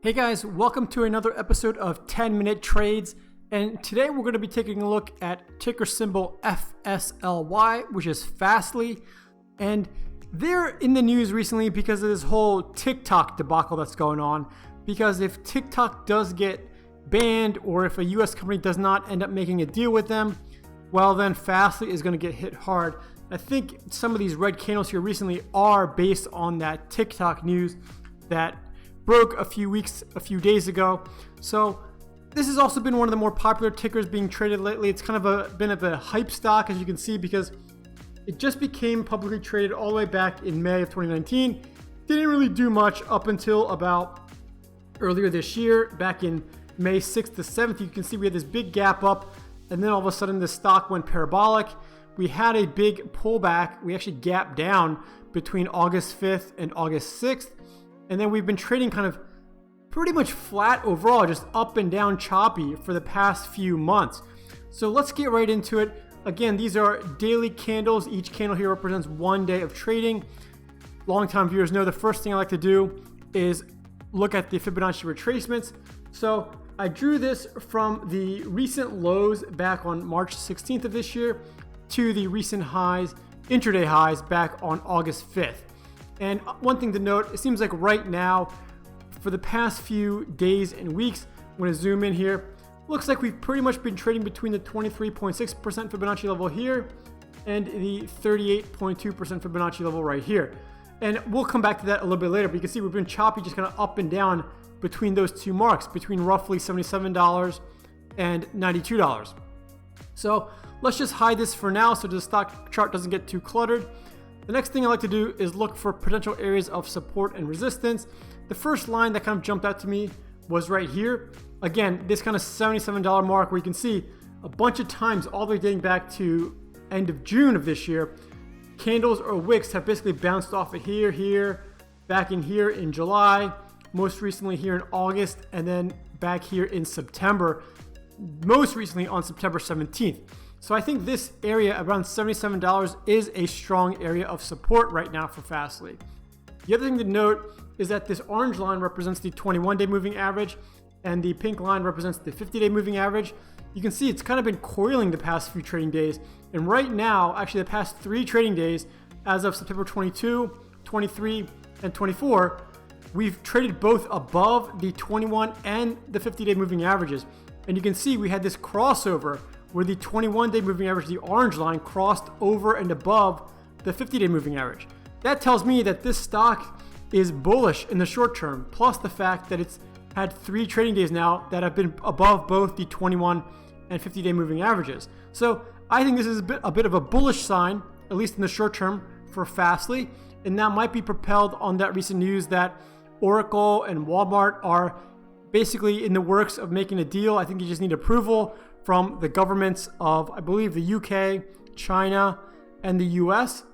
Hey guys, welcome to another episode of 10-Minute Trades, and today we're going to be taking a look at ticker symbol FSLY, which is FSLY, and they're in the news recently because of this whole TikTok debacle that's going on, because if TikTok does get banned or if a US company does not end up making a deal with them, well then FSLY is going to get hit hard. I think some of these red candles here recently are based on that TikTok news that broke a few days ago. So this has also been one of the more popular tickers being traded lately. It's kind of been a hype stock, as you can see, because it just became publicly traded all the way back in May of 2019. Didn't really do much up until about earlier this year, back in May 6th to 7th. You can see we had this big gap up, and then all of a sudden the stock went parabolic. We had a big pullback. We actually gapped down between August 5th and August 6th. And then we've been trading kind of pretty much flat overall, just up and down choppy for the past few months. So let's get right into it. Again, these are daily candles. Each candle here represents 1 day of trading. Longtime viewers know the first thing I like to do is look at the Fibonacci Retracements. So I drew this from the recent lows back on March 16th of this year to the recent highs, intraday highs back on August 5th. And one thing to note, it seems like right now, for the past few days and weeks, I'm going to zoom in here, looks like we've pretty much been trading between the 23.6% Fibonacci level here and the 38.2% Fibonacci level right here. And we'll come back to that a little bit later, but you can see we've been choppy just kind of up and down between those two marks, between roughly $77 and $92. So let's just hide this for now so the stock chart doesn't get too cluttered. The next thing I like to do is look for potential areas of support and resistance. The first line that kind of jumped out to me was right here. Again, this kind of $77 mark where you can see a bunch of times all the way dating back to end of June of this year, candles or wicks have basically bounced off of here, back in here in July, most recently here in August, and then back here in September, most recently on September 17th. So I think this area around $77 is a strong area of support right now for FSLY. The other thing to note is that this orange line represents the 21-day moving average and the pink line represents the 50-day moving average. You can see it's kind of been coiling the past few trading days. And right now, actually the past 3 trading days, as of September 22, 23, and 24, we've traded both above the 21 and the 50-day moving averages. And you can see we had this crossover where the 21-day moving average, the orange line, crossed over and above the 50-day moving average. That tells me that this stock is bullish in the short term, plus the fact that it's had 3 trading days now that have been above both the 21 and 50-day moving averages. So I think this is a bit of a bullish sign, at least in the short term, for FSLY, and that might be propelled on that recent news that Oracle and Walmart are basically in the works of making a deal. I think you just need approval from the governments of, I believe, the UK, China, and the US.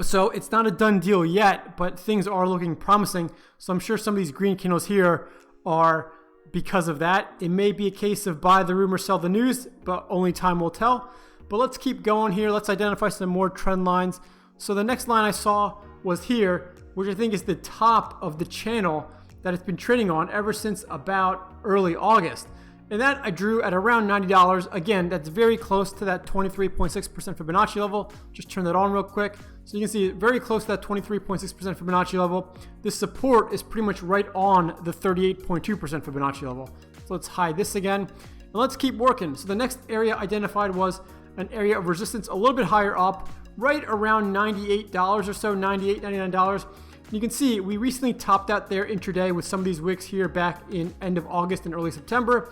So it's not a done deal yet, but things are looking promising. So I'm sure some of these green candles here are because of that. It may be a case of buy the rumor, sell the news, but only time will tell. But let's keep going here. Let's identify some more trend lines. So the next line I saw was here, which I think is the top of the channel that it's been trading on ever since about early August. And that I drew at around $90. Again, that's very close to that 23.6% Fibonacci level. Just turn that on real quick. So you can see very close to that 23.6% Fibonacci level. This support is pretty much right on the 38.2% Fibonacci level. So let's hide this again. And let's keep working. So the next area identified was an area of resistance a little bit higher up, right around $98 or so, $98, $99. You can see we recently topped out there intraday with some of these wicks here back in end of August and early September.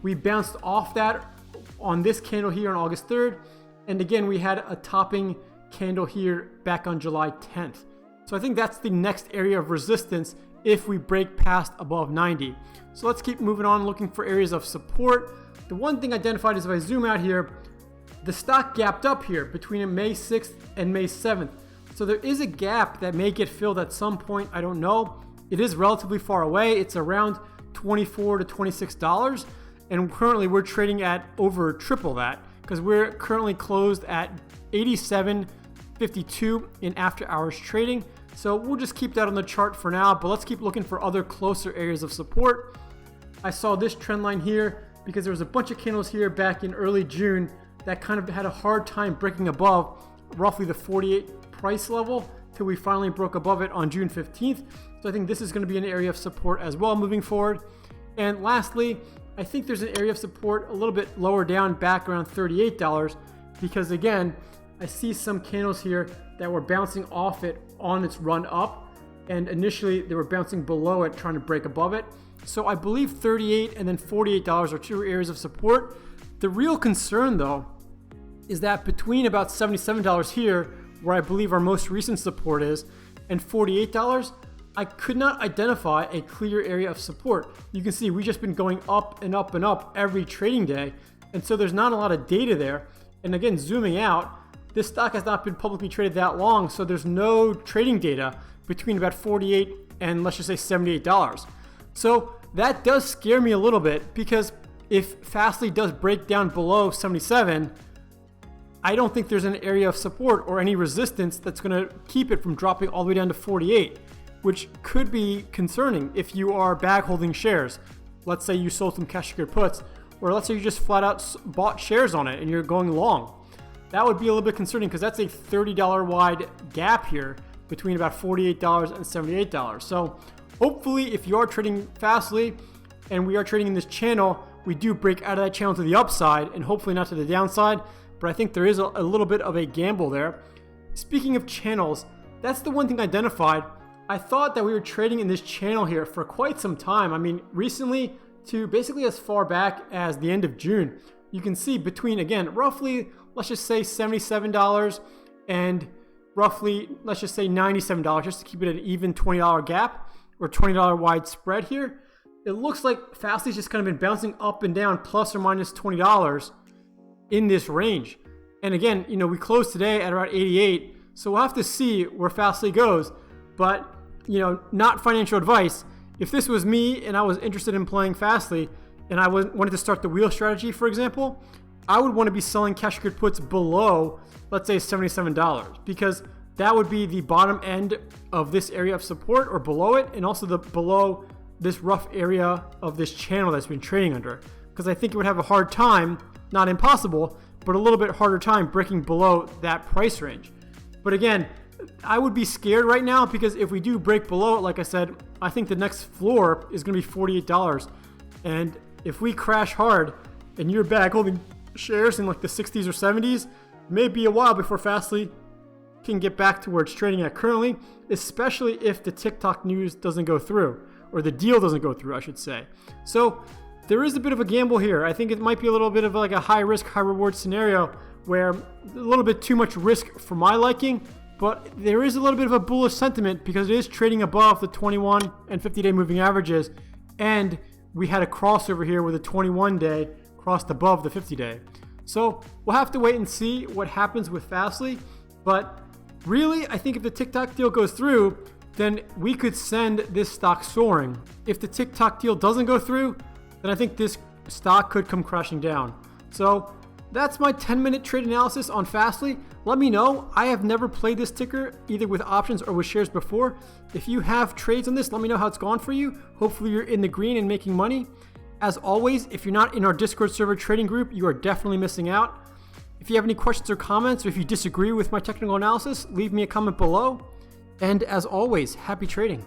We bounced off that on this candle here on August 3rd. And again, we had a topping candle here back on July 10th. So I think that's the next area of resistance if we break past above 90. So let's keep moving on, looking for areas of support. The one thing identified is if I zoom out here, the stock gapped up here between May 6th and May 7th. So there is a gap that may get filled at some point. I don't know. It is relatively far away. It's around $24 to $26. And currently we're trading at over triple that because we're currently closed at 87.52 in after hours trading. So we'll just keep that on the chart for now, but let's keep looking for other closer areas of support. I saw this trend line here because there was a bunch of candles here back in early June that kind of had a hard time breaking above roughly the 48 price level till we finally broke above it on June 15th. So I think this is going to be an area of support as well moving forward. And lastly, I think there's an area of support a little bit lower down back around $38 because again, I see some candles here that were bouncing off it on its run up, and initially they were bouncing below it trying to break above it. So I believe $38 and then $48 are two areas of support. The real concern though is that between about $77 here, where I believe our most recent support is, and $48, I could not identify a clear area of support. You can see we've just been going up and up and up every trading day, and so there's not a lot of data there. And again, zooming out, this stock has not been publicly traded that long, so there's no trading data between about $48 and let's just say $78. So that does scare me a little bit, because if FSLY does break down below 77, I don't think there's an area of support or any resistance that's going to keep it from dropping all the way down to 48, which could be concerning if you are bag holding shares. Let's say you sold some cash secured puts, or let's say you just flat out bought shares on it and you're going long. That would be a little bit concerning because that's a $30 wide gap here between about $48 and $78. So hopefully if you are trading FSLY and we are trading in this channel, we do break out of that channel to the upside and hopefully not to the downside. But I think there is a little bit of a gamble there. Speaking of channels, that's the one thing identified. I thought that we were trading in this channel here for quite some time. I mean, recently to basically as far back as the end of June. You can see between, again, roughly, let's just say $77 and roughly, let's just say $97, just to keep it an even $20 gap or $20 wide spread here. It looks like FSLY's just kind of been bouncing up and down plus or minus $20 in this range. And again, you know, we closed today at around 88, so we'll have to see where FSLY goes. But, you know, not financial advice. If this was me and I was interested in playing FSLY and I wanted to start the wheel strategy, for example, I would want to be selling cash secured puts below, let's say $77, because that would be the bottom end of this area of support or below it, and also the below this rough area of this channel that's been trading under. Because I think it would have a hard time, not impossible, but a little bit harder time breaking below that price range. But again, I would be scared right now because if we do break below it, like I said, I think the next floor is going to be $48. And if we crash hard and you're back holding shares in like the 60s or 70s, it may be a while before FSLY can get back to where it's trading at currently, especially if the TikTok news doesn't go through, or the deal doesn't go through, I should say. So there is a bit of a gamble here. I think it might be a little bit of like a high risk, high reward scenario where a little bit too much risk for my liking, but there is a little bit of a bullish sentiment because it is trading above the 21 and 50-day moving averages, and we had a crossover here where the 21-day crossed above the 50-day. So we'll have to wait and see what happens with FSLY, but really, I think if the TikTok deal goes through, then we could send this stock soaring. If the TikTok deal doesn't go through, then I think this stock could come crashing down. So that's my 10-minute trade analysis on FSLY. Let me know. I have never played this ticker either with options or with shares before. If you have trades on this, let me know how it's gone for you. Hopefully you're in the green and making money. As always, if you're not in our Discord server trading group, you are definitely missing out. If you have any questions or comments, or if you disagree with my technical analysis, leave me a comment below. And as always, happy trading.